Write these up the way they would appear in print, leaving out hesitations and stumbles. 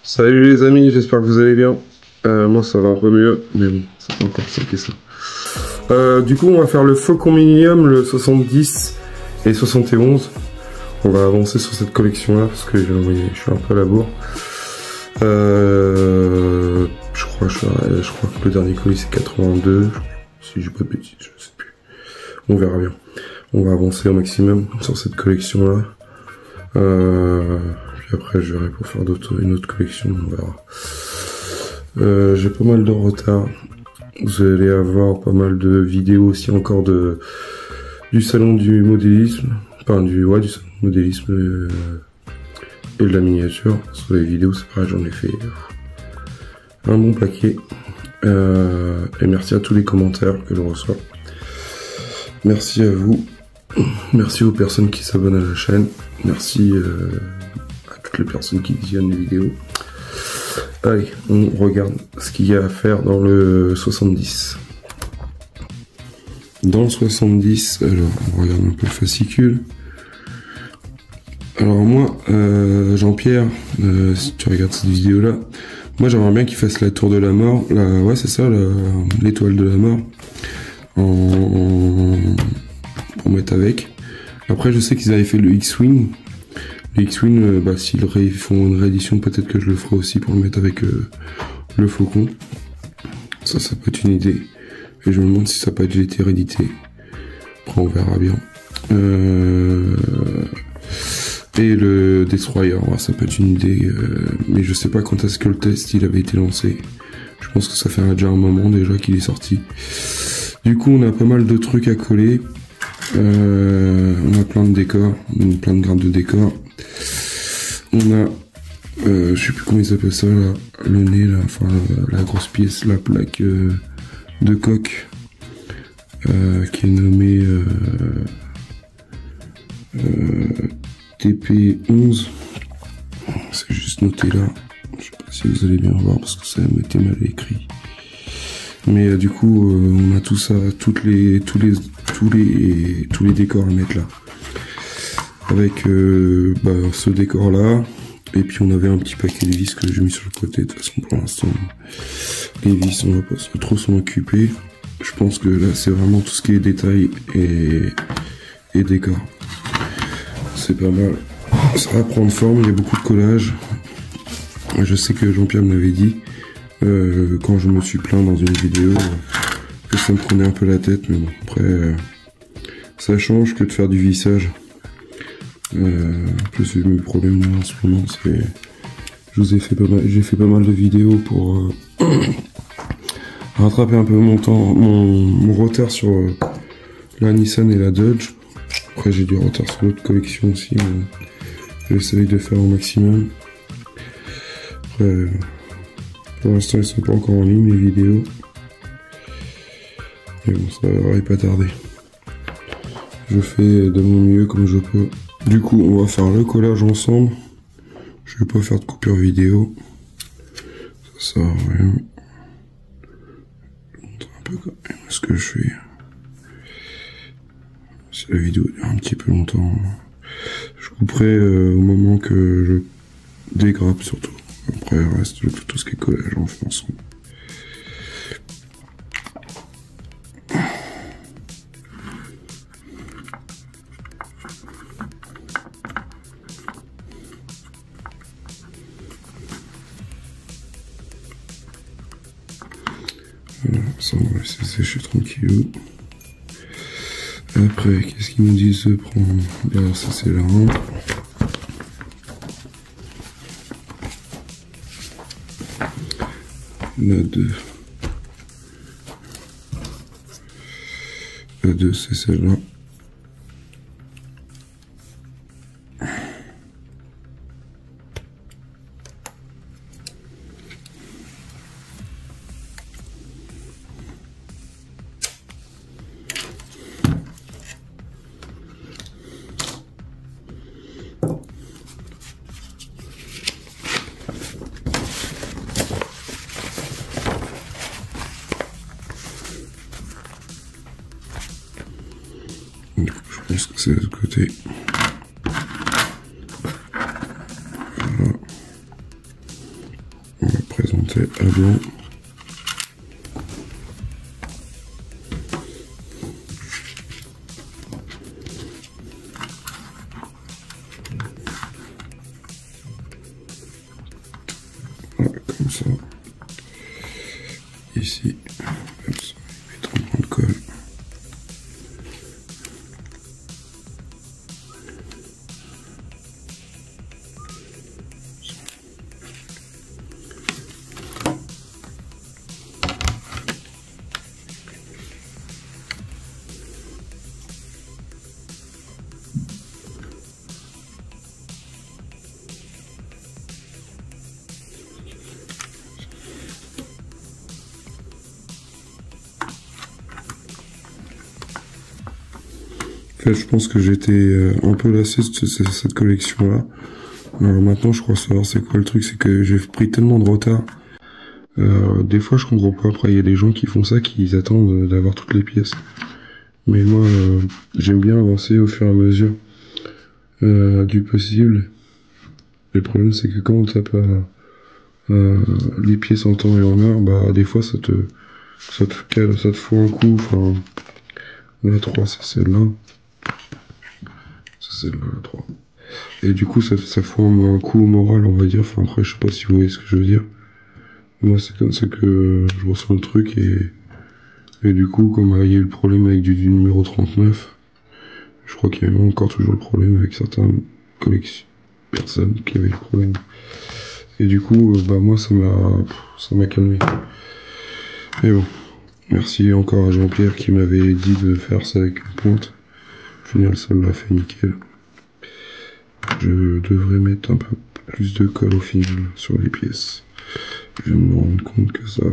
Salut les amis, j'espère que vous allez bien. Moi ça va un peu mieux, mais bon, c'est pas encore ça que ça. Du coup on va faire le Faucon Millenium, le 70 et 71. On va avancer sur cette collection là parce que je suis un peu à la bourre. Je crois que le dernier colis c'est 82, si j'ai pas de bêtises, je sais plus. On verra bien. On va avancer au maximum sur cette collection là. Puis après je verrai pour faire une autre collection, on verra. J'ai pas mal de retard. Vous allez avoir pas mal de vidéos aussi encore du salon du modélisme. Enfin du salon du modélisme et de la miniature. Sur les vidéos c'est pareil, j'en ai fait un bon paquet. Et merci à tous les commentaires que je reçois. Merci à vous. Merci aux personnes qui s'abonnent à la chaîne. Merci à toutes les personnes qui visionnent les vidéos. Allez, on regarde ce qu'il y a à faire dans le 70. Dans le 70, alors on regarde un peu le fascicule. Alors moi, Jean-Pierre, si tu regardes cette vidéo là, moi j'aimerais bien qu'il fasse la tour de la mort. Ouais c'est ça, l'étoile de la mort. Pour mettre avec. Après je sais qu'ils avaient fait le X-Wing. Le X-Wing, s'ils font une réédition, peut-être que je le ferai aussi pour le mettre avec le Faucon. Ça peut être une idée. Et je me demande si ça peut être été réédité. Après on verra bien. Et le Destroyer, ça peut être une idée. Mais je sais pas quand est-ce que le test il avait été lancé. Je pense que ça fait déjà un moment déjà qu'il est sorti. Du coup on a pas mal de trucs à coller. On a plein de décors, plein de grades de décors. On a, je sais plus comment ils appellent ça là, le nez là, enfin la grosse pièce, la plaque de coque qui est nommée TP11. C'est juste noté là. Je sais pas si vous allez bien voir parce que ça m'a été mal écrit. Mais du coup, on a tout ça, tous les décors à mettre là. Avec ce décor là. Et puis on avait un petit paquet de vis que j'ai mis sur le côté. De toute façon, pour l'instant, les vis, on va pas trop s'en occuper. Je pense que là, c'est vraiment tout ce qui est détail et décor. C'est pas mal. Ça va prendre forme, il y a beaucoup de collage. Je sais que Jean-Pierre m'avait dit. Quand je me suis plaint dans une vidéo que ça me prenait un peu la tête, mais bon après ça change que de faire du vissage. En plus mes problèmes là, en ce moment c'est j'ai fait pas mal de vidéos pour rattraper un peu mon temps, mon retard sur la Nissan et la Dodge. Après j'ai du retard sur l'autre collection aussi, j'essaye de faire au maximum. Après, pour l'instant, ils sont pas encore en ligne, les vidéos. Mais bon, ça va pas tarder. Je fais de mon mieux comme je peux. Du coup, on va faire le collage ensemble. Je vais pas faire de coupure vidéo. Ça sert à rien. Je vais montrer un peu quand même ce que je fais. Si la vidéo dure un petit peu longtemps, je couperai au moment que je dégrappe surtout. Après, il reste tout ce qui est collage, on fait ensemble. Voilà, ça on va laisser sécher tranquillou. Après, qu'est-ce qu'ils nous disent de prendre? Alors ça c'est la rampe. La 2. La 2 c'est celle-là. Je pense que c'est de l'autre côté. Voilà. c'était à blanc. Voilà, comme ça. Ici, comme ça, mettre un point de colle. En fait, je pense que j'étais un peu lassé de cette collection-là. Alors maintenant, je crois savoir c'est quoi le truc, c'est que j'ai pris tellement de retard. Des fois, je comprends pas. Après, il y a des gens qui font ça, qui attendent d'avoir toutes les pièces. Mais moi, j'aime bien avancer au fur et à mesure du possible. Le problème, c'est que quand t'as pas les pièces en temps et en heure, bah des fois, ça te fout un coup. Enfin, la 3, c'est celle-là. C'est celle-là, la 3. Et du coup, ça fout un coup au moral, on va dire. Enfin, après, je sais pas si vous voyez ce que je veux dire. Moi, c'est comme ça que je ressens le truc. Et du coup, comme il y a eu le problème avec du numéro 39, je crois qu'il y a encore toujours le problème avec certaines personnes qui avaient le problème. Et du coup, bah moi, ça m'a calmé. Mais bon, merci encore à Jean-Pierre qui m'avait dit de faire ça avec une pointe. Au final, ça l'a fait nickel. Je devrais mettre un peu plus de colle au final sur les pièces. Je viens de me rendre compte que ça...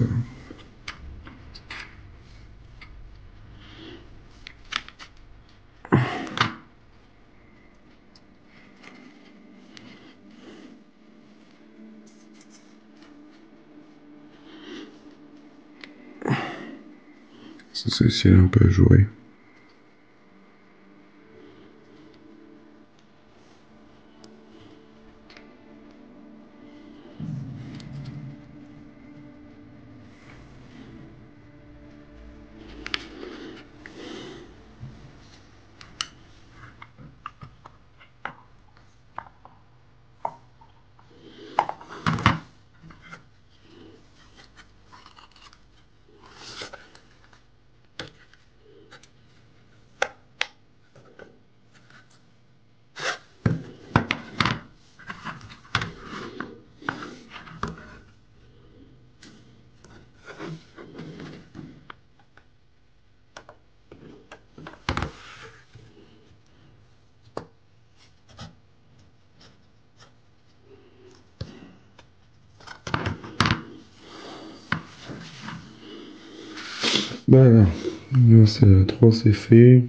Celle-ci est un peu à jouer. Bah là, c'est la 3, c'est fait.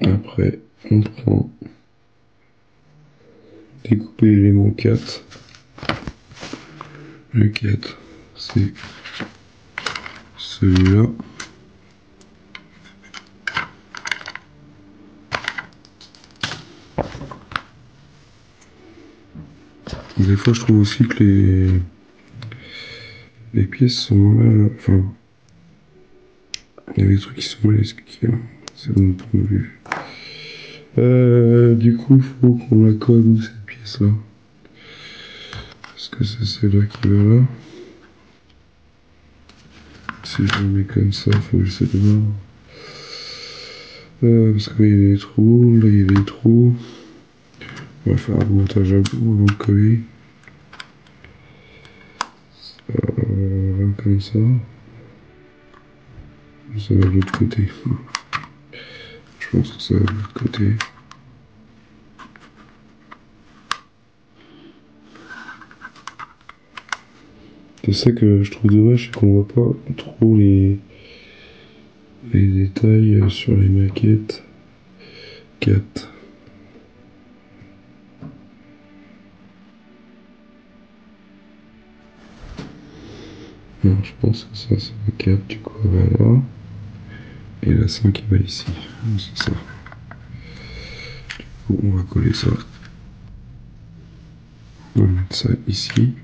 Après, on prend découper l'élément 4. Le 4, c'est celui-là. Des fois, je trouve aussi que les pièces sont mal... Enfin, il y a des trucs qui sont mal expliqués. C'est mon point de vue. Du coup, faut qu'on la colle où cette pièce-là? Est-ce que c'est celle-là qui va là? Si je la mets comme ça, faut que j'essaie de voir. Parce qu'il y a des trous, là il y a des trous. On va faire un montage à bout avant de coller. Comme ça. Ça va de l'autre côté. Je pense que ça va de l'autre côté. C'est ça que je trouve dommage, c'est qu'on voit pas trop les détails sur les maquettes 4. Non, je pense que ça c'est la 4, du coup elle va là. Et la 5 elle va ici. C'est ça. Du coup on va coller ça. On va mettre ça ici.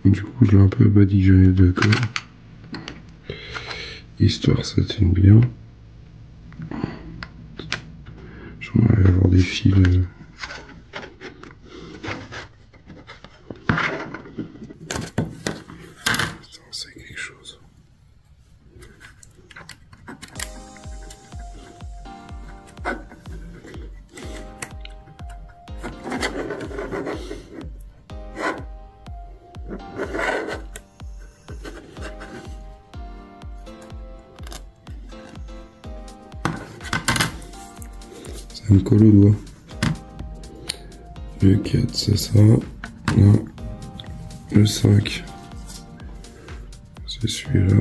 Du coup, je l'ai un peu badigeonné de colle. Histoire ça tienne bien. J'aimerais avoir des fils. C'est quelque chose. Ça me colle au doigt. Le 4 c'est ça. Là. Le 5 c'est celui-là.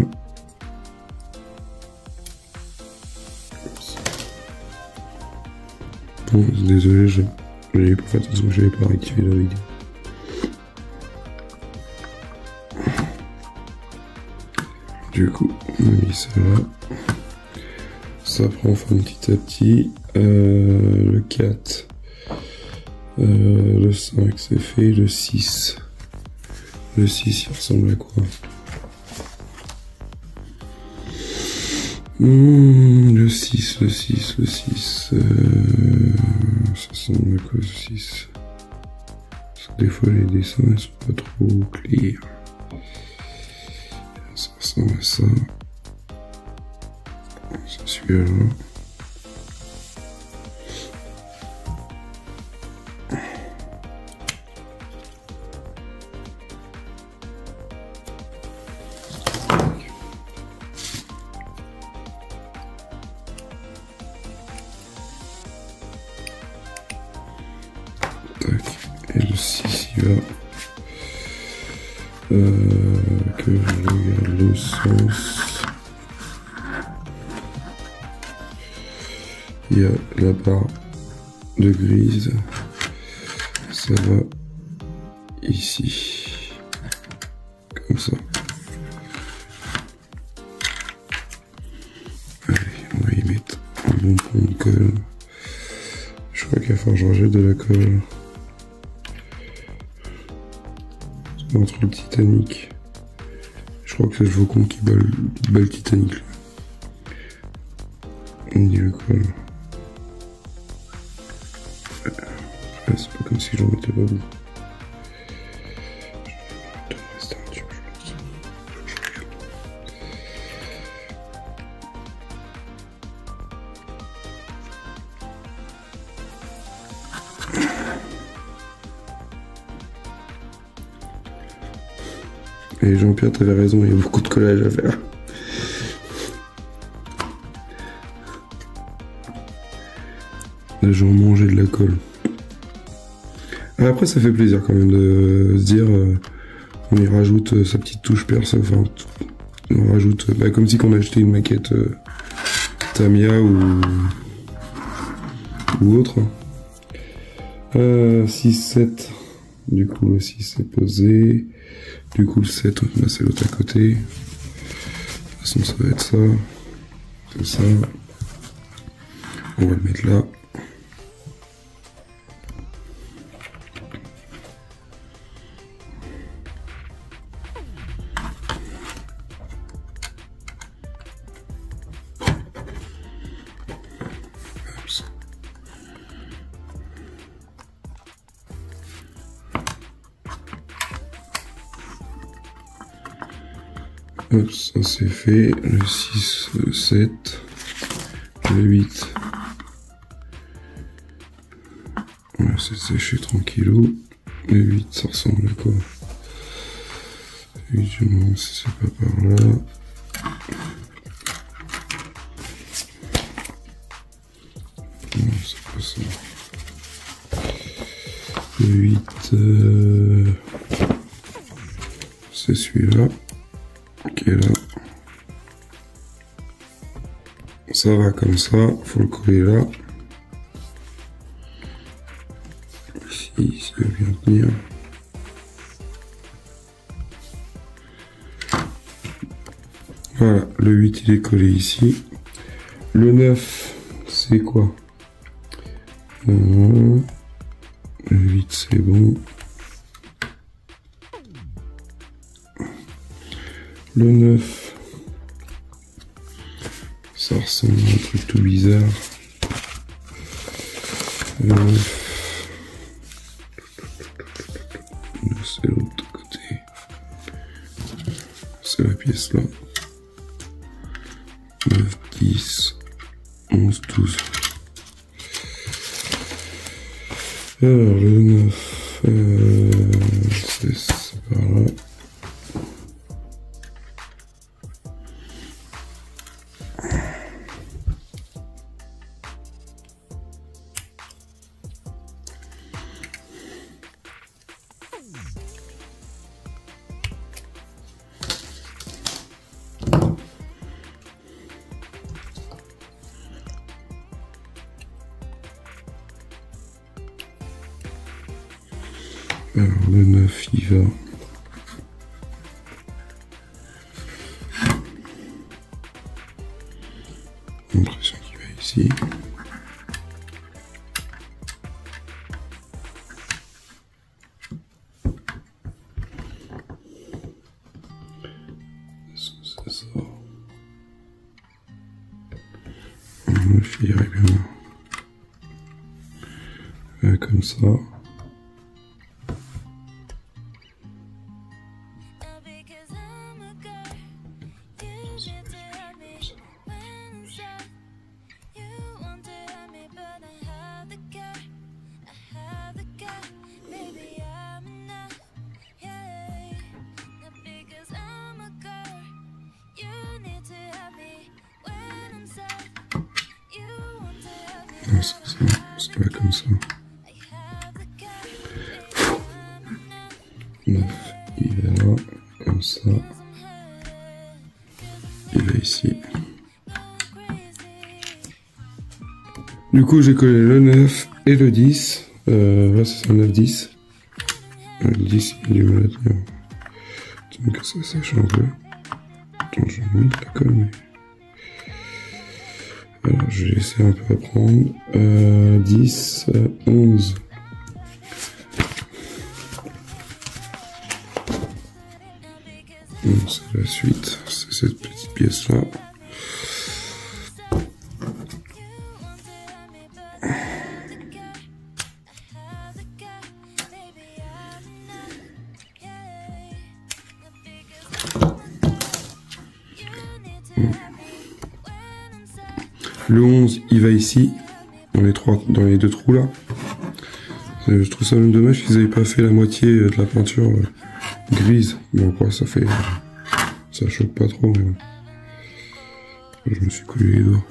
Bon, désolé, j'avais pas fait attention que j'avais pas rectifié la vidéo. Du coup, on a mis ça là. Ça prend fin petit à petit. Le 4. Le 5 c'est fait. Le 6. Le 6 il ressemble à quoi? Le 6. Ça ressemble à quoi le 6? Parce que des fois les dessins ils sont pas trop clairs. Ça ressemble à ça. C'est celui-là. Et le 6 il va que je regarde le sens. Il y a la barre de grise, ça va ici, comme ça. Allez, on va y mettre un bon pont de colle. Je crois qu'il va falloir que je rejette de la colle. Entre le Titanic. Je crois que c'est le faucon qui bat le Titanic là. On dit le colle. C'est pas comme si j'en mettais pas beaucoup. Et Jean-Pierre, t'avais raison, il y a beaucoup de collage à faire. Là, j'ai mangé de la colle. Après, ça fait plaisir quand même de se dire, on y rajoute sa petite touche perso, enfin, on rajoute, comme si on achetait une maquette Tamiya ou autre. 6, 7, du coup le 6 est posé. Du coup, le 7, là, c'est l'autre à côté. De toute façon, ça va être ça. C'est ça. On va le mettre là. Hop, ça c'est fait. Le 6, le 7, le 8. Voilà, c'est séché tranquillou. Le 8, ça ressemble à quoi? Évidemment, si c'est pas par là. Non, c'est pas ça. Le 8, c'est celui-là. Ok, là. Ça va comme ça, faut le coller là. Ici, ça va bien tenir. Voilà, le 8 il est collé ici. Le 9, c'est quoi? Le 8 c'est bon. Le 9. Ça ressemble à un truc tout bizarre. Le 9. C'est l'autre côté. C'est la pièce là. 9, 10, 11, 12. Alors le 9, c'est par là. Alors le 9 il va. J'ai l'impression qu'il va ici. Ça sort. Le 9 il irait bien. Comme ça. Non, ça va comme ça. 9, il va là, comme ça. Il va ici. Du coup, j'ai collé le 9 et le 10. Là, c'est ça, 9, 10. Le 10, il a du mal à tenir. Donc, ça sèche un peu. Attends, je vais mettre la colle, mais... Alors, je vais laisser un peu apprendre. 10, 11. Bon, c'est la suite. C'est cette petite pièce-là. Le 11, il va ici, dans les deux trous là. Je trouve ça même dommage qu'ils n'avaient pas fait la moitié de la peinture grise. Bon, quoi, ça fait... ça choque pas trop, mais... Je me suis collé les doigts.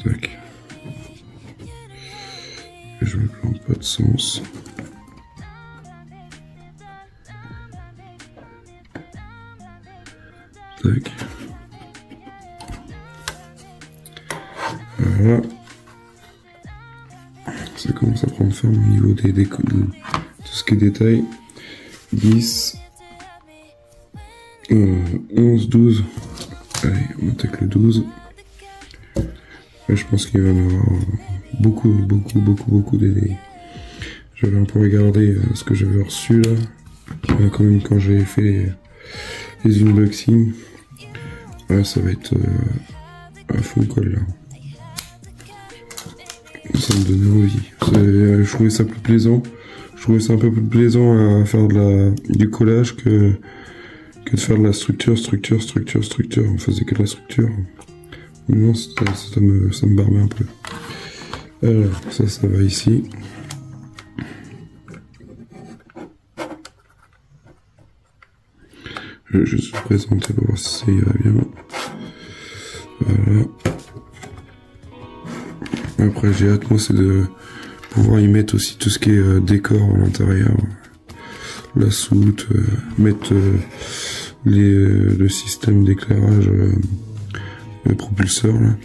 Tac. Et je me plante pas de sens. Tac. Voilà. Ça commence à prendre forme au niveau de tout ce qui est détail. 10. 11, 12. Allez, on attaque le 12. Là, je pense qu'il va y en avoir beaucoup d'idées. J'avais un peu regardé ce que j'avais reçu là. Quand même, quand j'ai fait les unboxings. Là, ça va être à fond colle là. Ça me donnait envie. Je trouvais ça plus plaisant. Je trouvais ça un peu plus plaisant à faire du collage que de faire de la structure. On faisait que de la structure. Non, ça me barbait un peu. Alors, ça va ici. Je vais juste vous présenter pour voir si ça ira bien. Voilà. Après, j'ai hâte, moi, c'est de pouvoir y mettre aussi tout ce qui est décor à l'intérieur. La soute, mettre le système d'éclairage, le propulseur, là.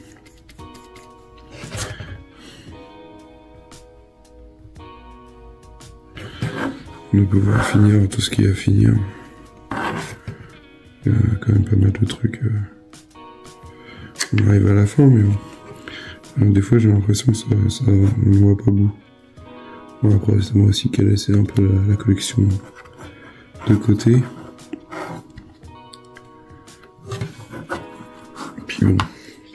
de pouvoir finir tout ce qu'il y a à finir. Il y a quand même pas mal de trucs. On arrive à la fin, mais bon. Donc, des fois, j'ai l'impression que ça ne voit pas bout. Bon, après, c'est moi aussi qui ai laissé un peu la collection de côté. Puis bon,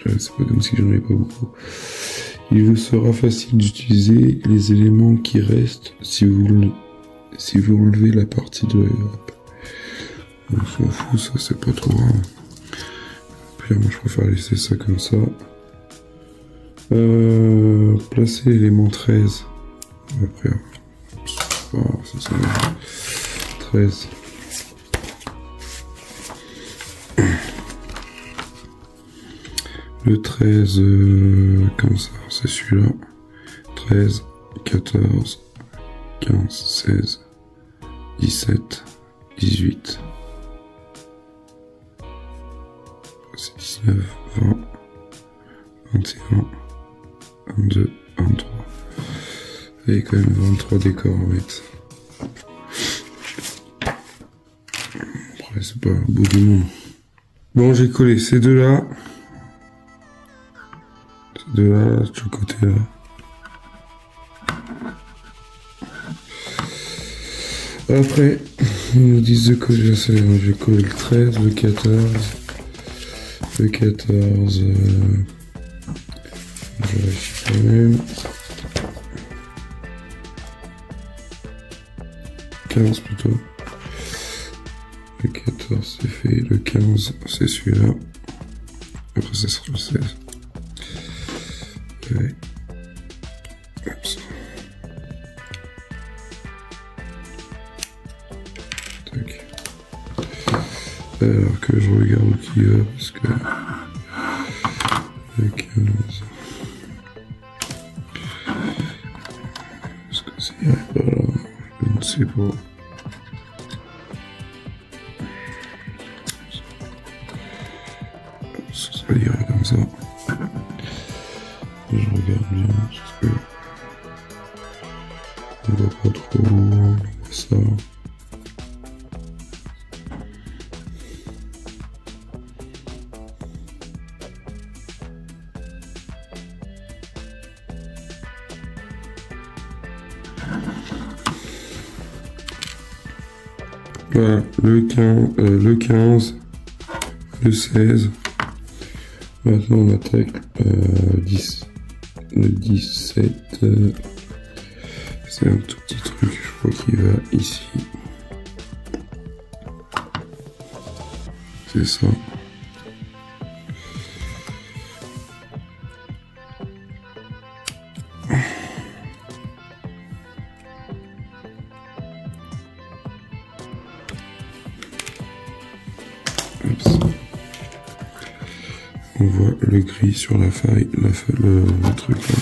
c'est pas comme si j'en avais pas beaucoup. Il vous sera facile d'utiliser les éléments qui restent si vous enlevez la partie de l'airdrop. On s'en fout, ça c'est pas trop grave. Puis moi je préfère laisser ça comme ça. Placer l'élément 13. Après, ça 13. Le 13, comme ça, c'est celui-là. 13, 14, 15, 16, 17, 18. C'est 19, 20, 21, 22, 23. Il y a quand même 23 décors à mettre. Après, c'est pas au bout du monde. Bon, j'ai collé ces deux-là. Ces deux-là, de ce côté-là. Après, ils nous disent de coller, je vais coller le 13, le 14. Le 14, je vérifie quand même. 15 plutôt. Le 14 c'est fait, le 15 c'est celui-là. Après ça sera le 16. Ouais. Comme ça. Tac. Alors que je regarde où qui va parce que le 15. Est-ce que c'est pas là? Je ne sais pas. Ça irait comme ça. Je regarde bien parce que on voit pas trop, on voit ça. Voilà, le 15, le 16. Maintenant on attaque le 17. C'est un tout petit truc, je crois qu'il va ici. C'est ça. On voit le gris sur la faille, le truc là.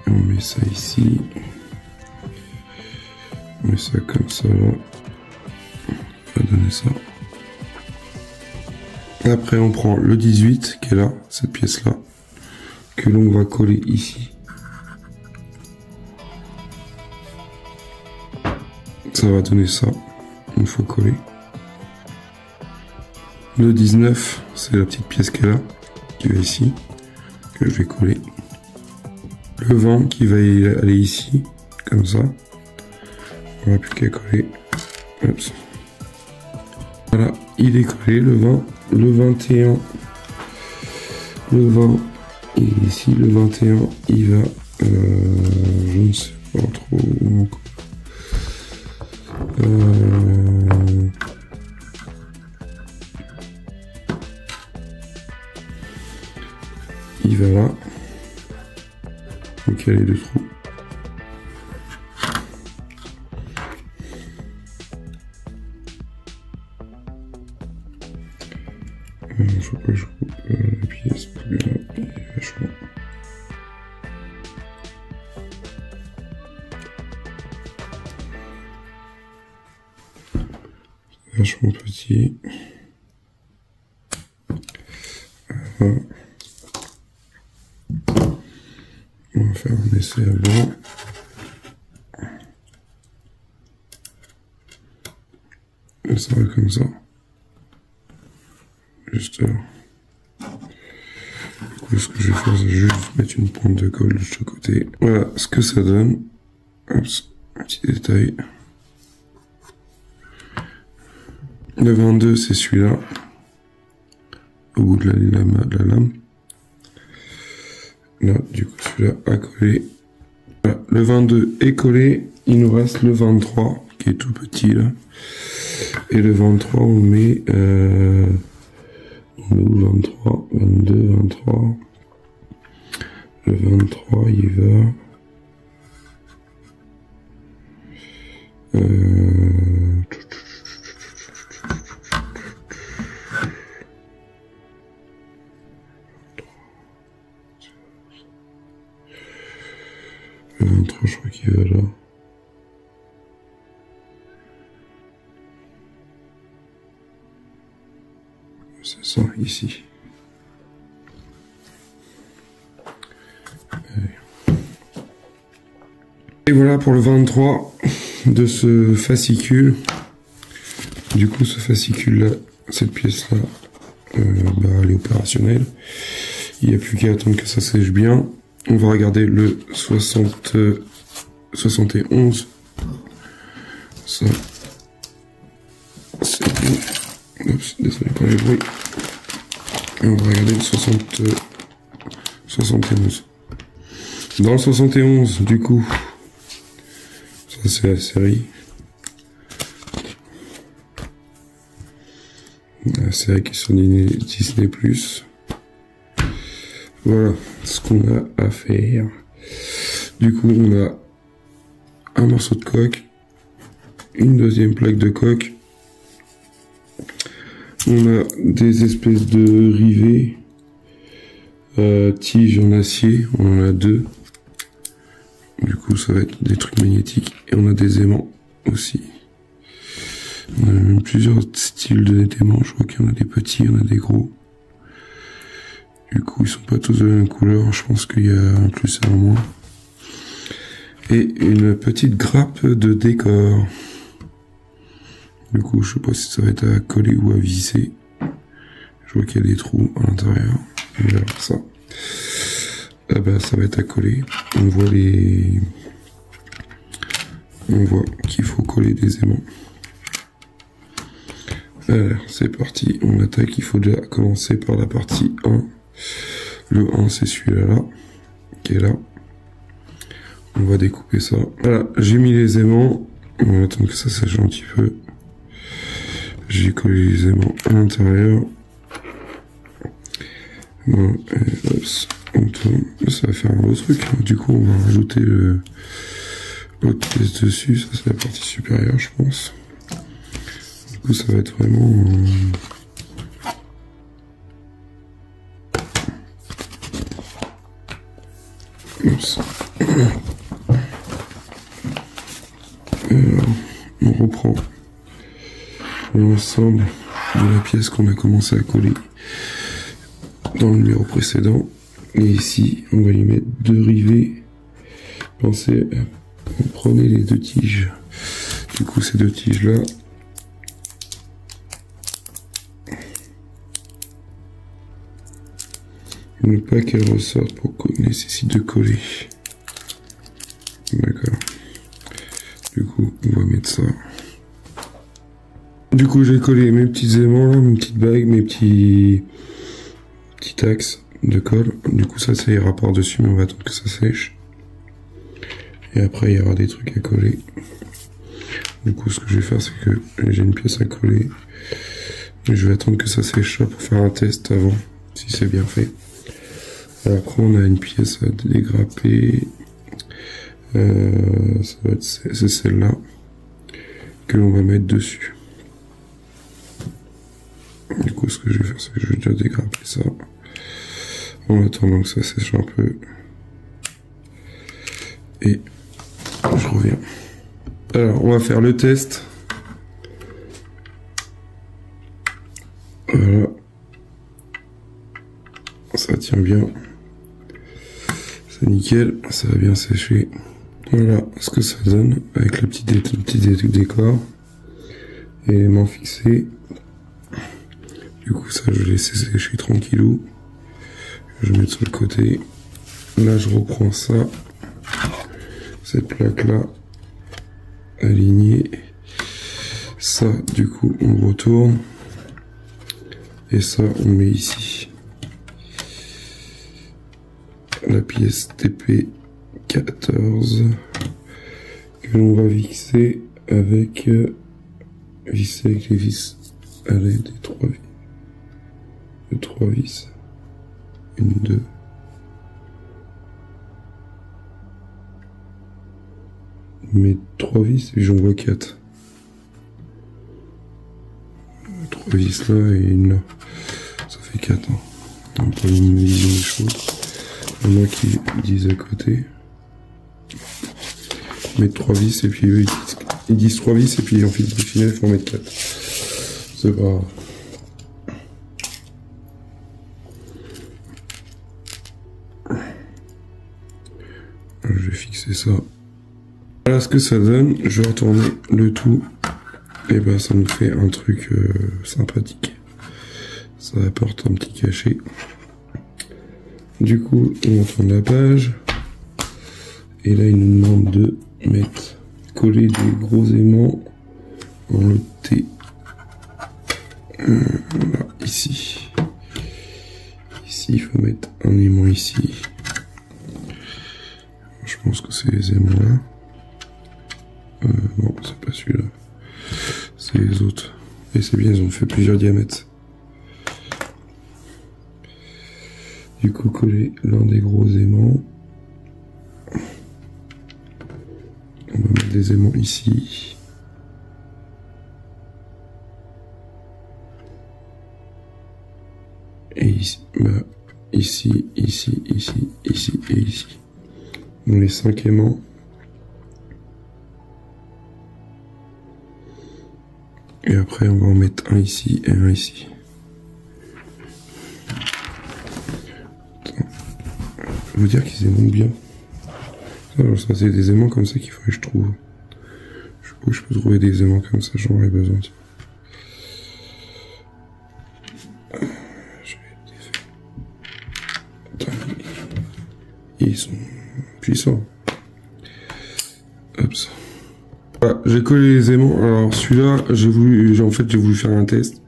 Et on met ça ici. On met ça comme ça là. On va donner ça. Après on prend le 18 qui est là, cette pièce là, que l'on va coller ici. Ça va donner ça, une fois collé. Le 19, c'est la petite pièce qui est là, qui va ici, que je vais coller. Le 20 qui va aller ici, comme ça. On n'a plus qu'à coller. Oups. Voilà, il est collé, le 20. Le 21, le 20, et ici, le 21, il va, je ne sais pas trop où encore. Il va là. Donc il y a les deux trous. Je crois que je coupe la pièce parce que là, il est vachement. Vachement petit. Voilà. On va faire un essai avant. Et ça va comme ça. Juste là. Du coup, ce que je vais faire, c'est juste mettre une pointe de colle de chaque côté. Voilà ce que ça donne. Hop, un petit détail. Le 22, c'est celui-là. Au bout de la lame. Là, du coup, celui-là a collé. Voilà, le 22 est collé. Il nous reste le 23, qui est tout petit, là. Et le 23, on met... on met où le 23, 22, 23. Le 23, il va... Le 23, je crois qu'il va là. C'est ça, ici. Et voilà pour le 23 de ce fascicule. Du coup, ce fascicule-là, cette pièce-là, elle est opérationnelle. Il n'y a plus qu'à attendre que ça sèche bien. On va regarder le 71. Ça, c'est bon. Oups, désolé pour les bruits. Et on va regarder le 71. Dans le 71, du coup, ça c'est la série. La série qui est sur Disney+. Voilà ce qu'on a à faire. Du coup, on a un morceau de coque, une deuxième plaque de coque. On a des espèces de rivets, tiges en acier, on en a deux. Du coup, ça va être des trucs magnétiques. Et on a des aimants aussi. On a même plusieurs styles d'aimants. Je crois qu'il y en a des petits, il y en a des gros. Du coup, ils sont pas tous de la même couleur. Je pense qu'il y a un plus et un moins. Et une petite grappe de décor. Du coup, je sais pas si ça va être à coller ou à visser. Je vois qu'il y a des trous à l'intérieur. Et là, ça. Ah bah, ça va être à coller. On voit qu'il faut coller des aimants. Alors, c'est parti. On attaque. Il faut déjà commencer par la partie 1. Le 1, c'est celui-là, qui est là. On va découper ça. Voilà, j'ai mis les aimants. On va attendre que ça sèche un petit peu. J'ai collé les aimants à l'intérieur. Voilà, et hop, on tourne. Ça va faire un beau truc. Du coup, on va rajouter l'autre pièce dessus. Ça, c'est la partie supérieure, je pense. Du coup, ça va être vraiment... Alors, on reprend l'ensemble de la pièce qu'on a commencé à coller dans le numéro précédent. Et ici, on va y mettre deux rivets. Pensez, prenez les deux tiges. Du coup, ces deux tiges-là, ne pas qu'elles ressortent pour qu'on nécessite de coller. D'accord. Du coup, on va mettre ça. Du coup, j'ai collé mes petits aimants, là, mes petites bagues, mes petits axes de colle. Du coup, ça ira par-dessus, mais on va attendre que ça sèche. Et après, il y aura des trucs à coller. Du coup, ce que je vais faire, c'est que j'ai une pièce à coller. Je vais attendre que ça sèche pour faire un test avant, si c'est bien fait. Après, on a une pièce à dégrapper. C'est celle-là que l'on va mettre dessus. Du coup, ce que je vais faire, c'est que je vais déjà dégrapper ça en attendant que ça sèche un peu. Et je reviens. Alors, on va faire le test. Voilà. Ça tient bien. C'est nickel, ça va bien sécher. Voilà ce que ça donne avec le petit décor. Élément fixé. Du coup, ça, je laisse sécher tranquillou. Je vais mettre sur le côté. Là, je reprends ça. Cette plaque-là. Alignée. Ça, du coup, on retourne. Et ça, on met ici. La pièce TP14. Que l'on va visser avec les vis à l'aide des 3 vis. De 3 vis. 1, 2. Mais 3 vis et j'en vois 4. 3 vis là et une là. Ça fait 4. Hein. On peut une vision des choses. Il y en a qui disent à côté. Mettre 3 vis et puis eux ils disent 3 vis et puis en fil de final il faut en mettre 4. C'est pas grave. Je vais fixer ça. Voilà ce que ça donne. Je vais retourner le tout. Et ben ça nous fait un truc sympathique. Ça apporte un petit cachet. Du coup, on tourne la page. Et là, il nous demande de mettre, coller des gros aimants en le T. Là, ici. Ici, il faut mettre un aimant ici. Je pense que c'est les aimants là. Non, c'est pas celui-là. C'est les autres. Et c'est bien, ils ont fait plusieurs diamètres. Du coup, coller l'un des gros aimants. On va mettre des aimants ici. Et ici, bah, ici, ici, ici, ici et ici. Donc les 5 aimants. Et après, on va en mettre un ici et un ici. Je veux dire qu'ils aimant bien. Ça c'est des aimants comme ça qu'il faudrait que je trouve. Je sais pas où je peux trouver des aimants comme ça, j'en aurais besoin. Ils sont puissants. Hop. Voilà, j'ai collé les aimants. Alors celui-là, j'ai voulu faire un test.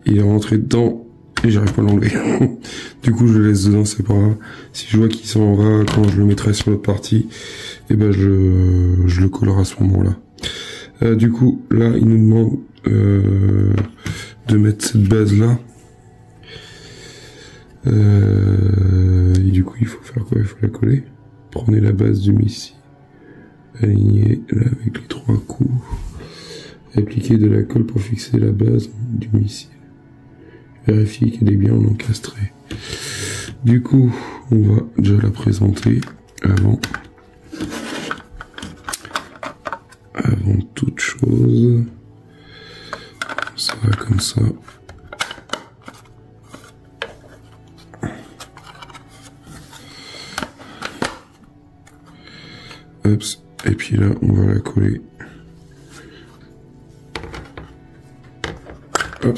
Il est rentré dedans et j'arrive pas à l'enlever. Du coup, je le laisse dedans, c'est pas grave. Si je vois qu'il s'en va quand je le mettrai sur l'autre partie, et ben je le collerai à ce moment-là. Du coup, là, il nous demande de mettre cette base-là. Et du coup, il faut faire quoi? Il faut la coller. Prenez la base du missile, alignez là avec les 3 coups. Appliquez de la colle pour fixer la base du missile. Vérifiez qu'elle est bien encastrée. Du coup, on va déjà la présenter avant toute chose. Ça va comme ça. Hop, et puis là, on va la coller. Hop.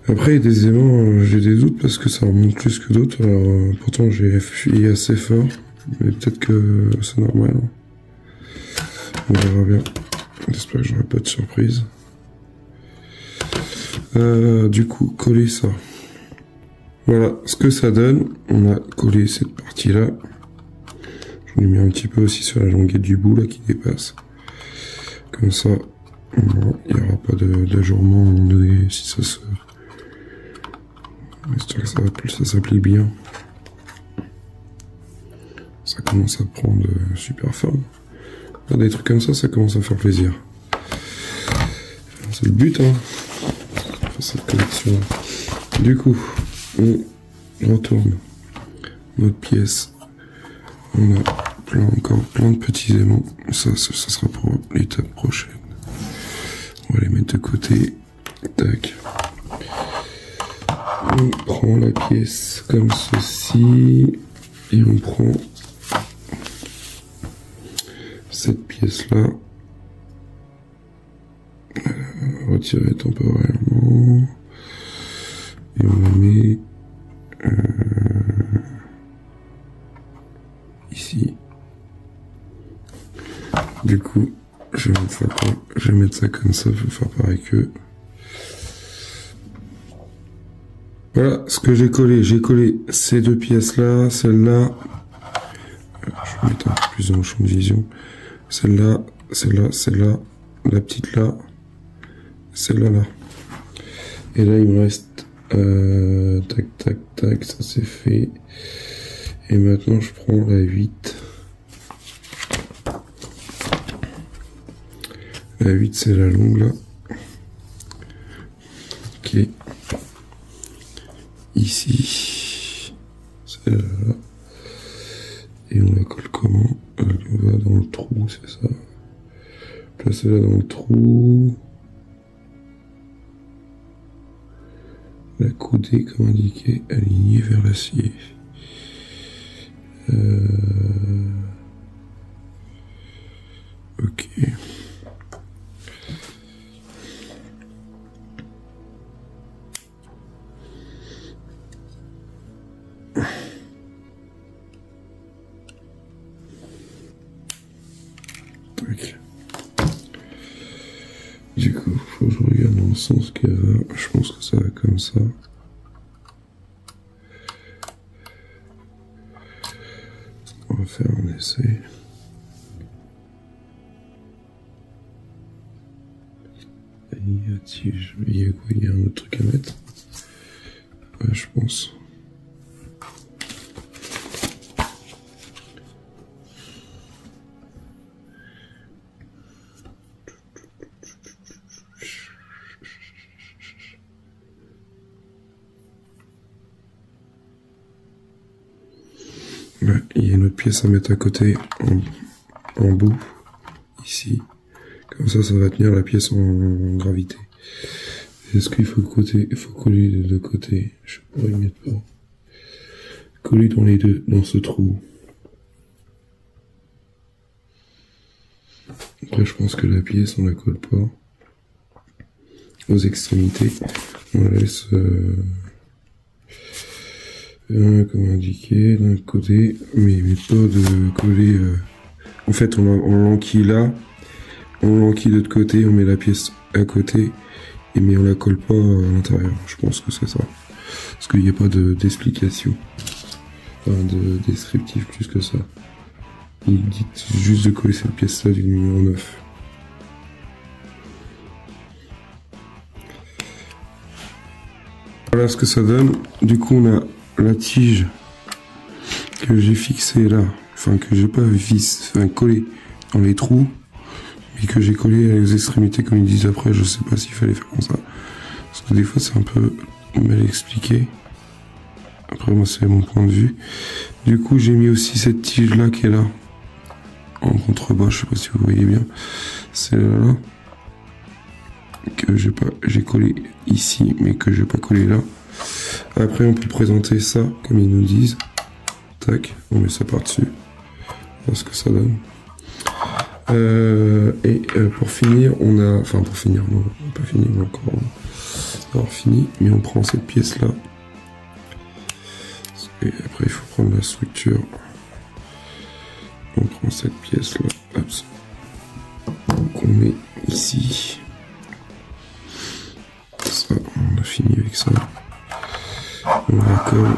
Après, des aimants, j'ai des doutes parce que ça remonte plus que d'autres. Alors, pourtant, j'ai appuyé assez fort. Mais peut-être que c'est normal. On verra bien. J'espère que j'aurai pas de surprise. Du coup, coller ça. Voilà ce que ça donne. On a collé cette partie-là. Je l'ai mis un petit peu aussi sur la longueur du bout là qui dépasse. Comme ça, il n'y aura pas d'ajournement si ça se... J'espère que ça s'applique bien. Ça commence à prendre super forme. Là, des trucs comme ça commence à faire plaisir. C'est le but, hein. Cette collection. Du coup, on retourne notre pièce. On a encore plein de petits aimants. Ça sera pour l'étape prochaine. On va les mettre de côté. Tac. On prend la pièce comme ceci. Et on prend cette pièce-là. retirer temporairement. Et on la met ici. Du coup, je vais mettre ça comme ça pour faire pareil que. Voilà ce que j'ai collé. J'ai collé ces deux pièces là, celle-là. Je vais mettre un peu plus dans le champ de vision. Celle-là, celle-là, celle-là, la petite là, celle-là là. Et là il me reste tac tac tac, ça c'est fait. Et maintenant je prends la 8. La 8 c'est la longue là. Ok. Ici. Celle-là là. Et on la colle comment? On va dans le trou, c'est ça. Placez-la dans le trou. La coudée comme indiqué, alignée vers l'acier. Ok. Tac. Du coup, faut que je regarde dans le sens qu'elle va. Je pense que ça va comme ça. On va faire un essai. Il y a quoi? Il y a un autre truc à mettre? Ouais, je pense. Ouais, il y a une autre pièce à mettre à côté, en bout, ici. Comme ça, ça va tenir la pièce en gravité. Est-ce qu'il faut coller les deux côtés? Je pourrais y mettre pas. Coller dans les deux, dans ce trou. Après, je pense que la pièce, on la colle pas aux extrémités. On la laisse comme indiqué d'un côté, mais pas de coller. En fait, on l'enquille là, on l'enquille de l'autre côté, on met la pièce à côté, mais on la colle pas à l'intérieur. Je pense que c'est ça, parce qu'il n'y a pas d'explication, enfin de descriptif plus que ça. Il dit juste de coller cette pièce là du numéro 9. Voilà ce que ça donne. Du coup, on a la tige que j'ai fixée là, enfin que j'ai pas collé dans les trous, mais que j'ai collé aux extrémités comme ils disent après. Je sais pas s'il fallait faire comme ça, parce que des fois c'est un peu mal expliqué. Après moi c'est mon point de vue. Du coup j'ai mis aussi cette tige là qui est là en contrebas, je sais pas si vous voyez bien, c'est là que j'ai collé ici, mais que j'ai pas collé là. Après on peut présenter ça comme ils nous disent. Tac, on met ça par dessus. Voilà ce que ça donne. Pour finir, on a, enfin pour finir, non, on n'a pas fini, on a encore avoir fini, mais on prend cette pièce là. Et après il faut prendre la structure. On prend cette pièce là, hop, qu'on met ici. Ça, on a fini avec ça. On la colle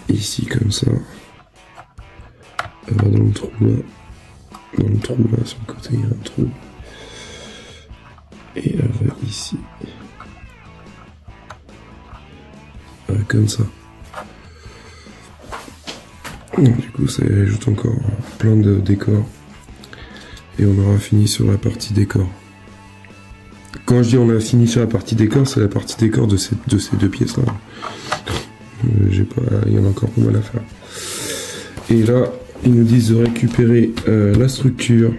ici comme ça. Elle va dans le trou là. Dans le trou là, sur le côté il y a un trou. Et elle va ici. Comme ça. Du coup ça ajoute encore plein de décors. Et on aura fini sur la partie décor. Quand je dis on a fini sur la partie décor, c'est la partie décor de ces deux pièces là. Il y en a encore pas mal à faire. Et là, ils nous disent de récupérer la structure.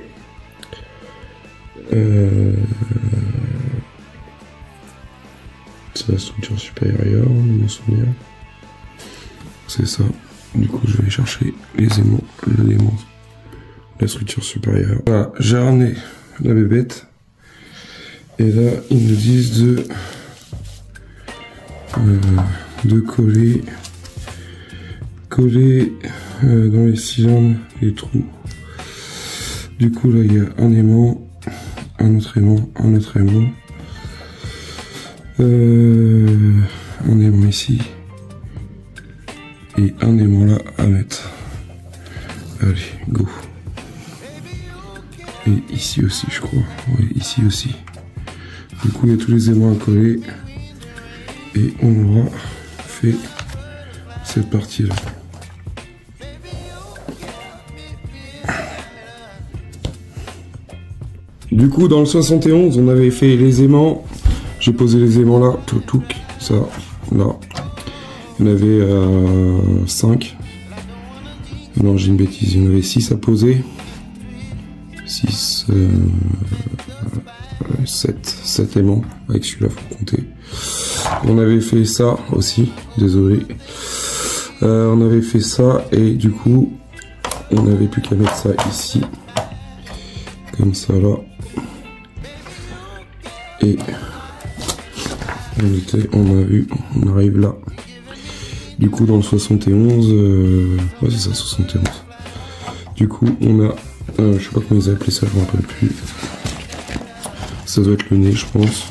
C'est la structure supérieure, mon souvenir. C'est ça. Du coup, je vais chercher l'élément, la structure supérieure. Voilà, j'ai ramené la bébête. Et là, ils nous disent de coller dans les cylindres les trous. Du coup, là, il y a un aimant, un autre aimant, un autre aimant. Un aimant ici. Et un aimant là à mettre. Allez, go. Et ici aussi, je crois. Oui, ici aussi. Du coup, il y a tous les aimants à coller. Et on aura fait cette partie-là. Du coup, dans le 71, on avait fait les aimants. J'ai posé les aimants là, tout, ça, là. Il y en avait 5. Non, j'ai une bêtise, il y en avait 6 à poser. 6, 7 aimants. Avec celui-là, faut compter. On avait fait ça aussi, désolé. On avait fait ça et du coup, on n'avait plus qu'à mettre ça ici. Comme ça là. Et on arrive là. Du coup, dans le 71, ouais, c'est ça, 71. Du coup, on a, je sais pas comment ils appelaient ça, je me rappelle plus. Ça doit être le nez, je pense.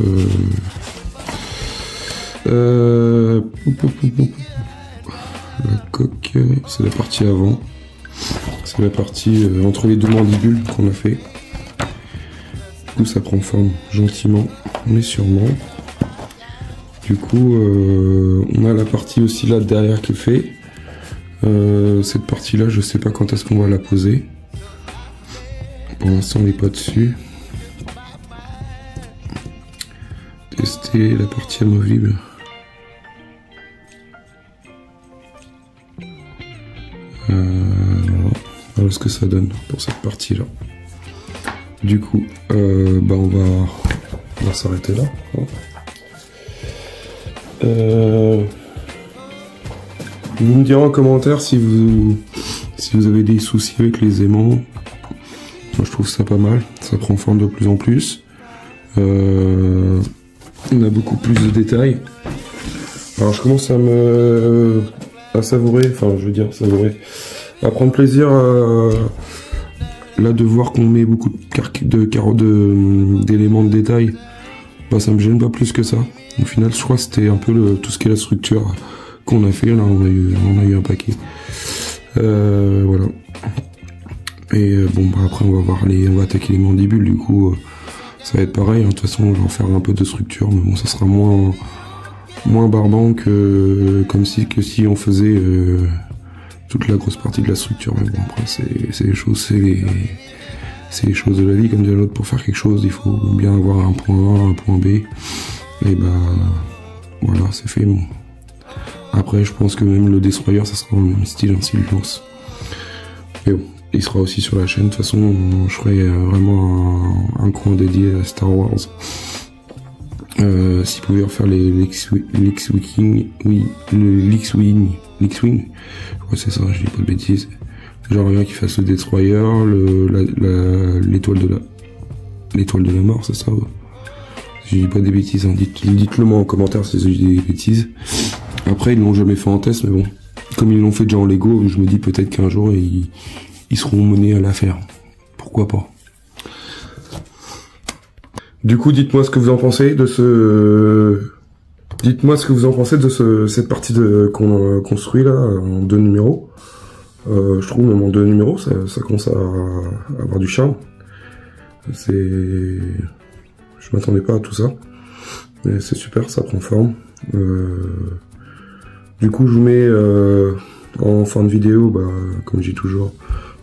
La coque, c'est la partie avant. C'est la partie entre les deux mandibules qu'on a fait. Du coup, ça prend forme gentiment, mais sûrement. Du coup, on a la partie aussi là derrière qui est fait. Cette partie-là, je sais pas quand est-ce qu'on va la poser. Pour l'instant, on n'est pas dessus. Tester la partie amovible. Voilà ce que ça donne pour cette partie-là. Du coup, bah on va s'arrêter là. Vous me direz en commentaire si vous avez des soucis avec les aimants. Moi, je trouve ça pas mal. Ça prend forme de plus en plus. On a beaucoup plus de détails. Alors, je commence à savourer, enfin, je veux dire savourer, à prendre plaisir là de voir qu'on met beaucoup d'éléments de détail. Bah, ça me gêne pas plus que ça. Au final, je crois que c'était un peu tout ce qui est la structure qu'on a fait. Là, on a eu un paquet. Voilà. Et bon, bah, après, on va attaquer les mandibules. Du coup, ça va être pareil. Hein. De toute façon, on va faire un peu de structure, mais bon, ça sera moins barbant que si on faisait toute la grosse partie de la structure. Mais bon, après, c'est les choses de la vie, comme dirait l'autre. Pour faire quelque chose, il faut bien avoir un point A, un point B. Et bah voilà, c'est fait. Bon. Après, je pense que même le Destroyer, ça sera dans le même style, hein, s'il lance. Mais bon, il sera aussi sur la chaîne. De toute façon, je ferai vraiment un coin dédié à Star Wars. S'ils pouvaient refaire l'X-Wing, oui, l'X-Wing, ouais, c'est ça, je dis pas de bêtises. Genre rien qui fasse le Destroyer, l'étoile de la mort, c'est ça, ouais. Je dis pas des bêtises, hein. Dites-le moi en commentaire si je dis des bêtises. Après, ils l'ont jamais fait en test, mais bon. Comme ils l'ont fait déjà en Lego, je me dis peut-être qu'un jour, ils seront menés à la faire. Pourquoi pas. Du coup, dites-moi ce que vous en pensez de cette partie qu'on a construit là, en 2 numéros. Je trouve même en 2 numéros, ça commence à avoir du charme. Je m'attendais pas à tout ça, mais c'est super, ça prend forme. Du coup, je vous mets en fin de vidéo, bah, comme je dis toujours,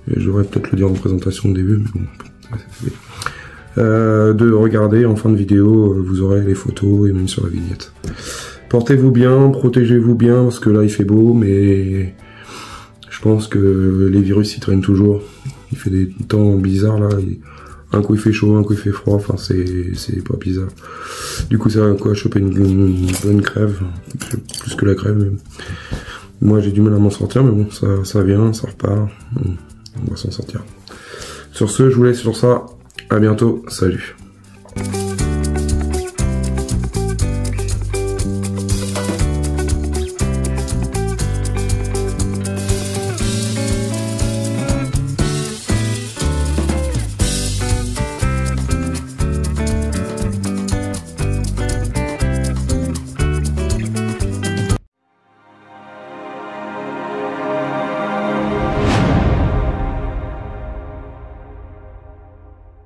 et je devrais peut-être le dire en présentation au début, mais bon, de regarder en fin de vidéo, vous aurez les photos et même sur la vignette. Portez-vous bien, protégez-vous bien, parce que là il fait beau, mais je pense que les virus ils traînent toujours. Il fait des temps bizarres là. Un coup il fait chaud, un coup il fait froid, enfin c'est pas bizarre. Du coup c'est un coup à choper une bonne crève, plus que la crève même. Moi j'ai du mal à m'en sortir, mais bon ça vient, ça repart, on va s'en sortir. Sur ce, je vous laisse sur ça, à bientôt, salut.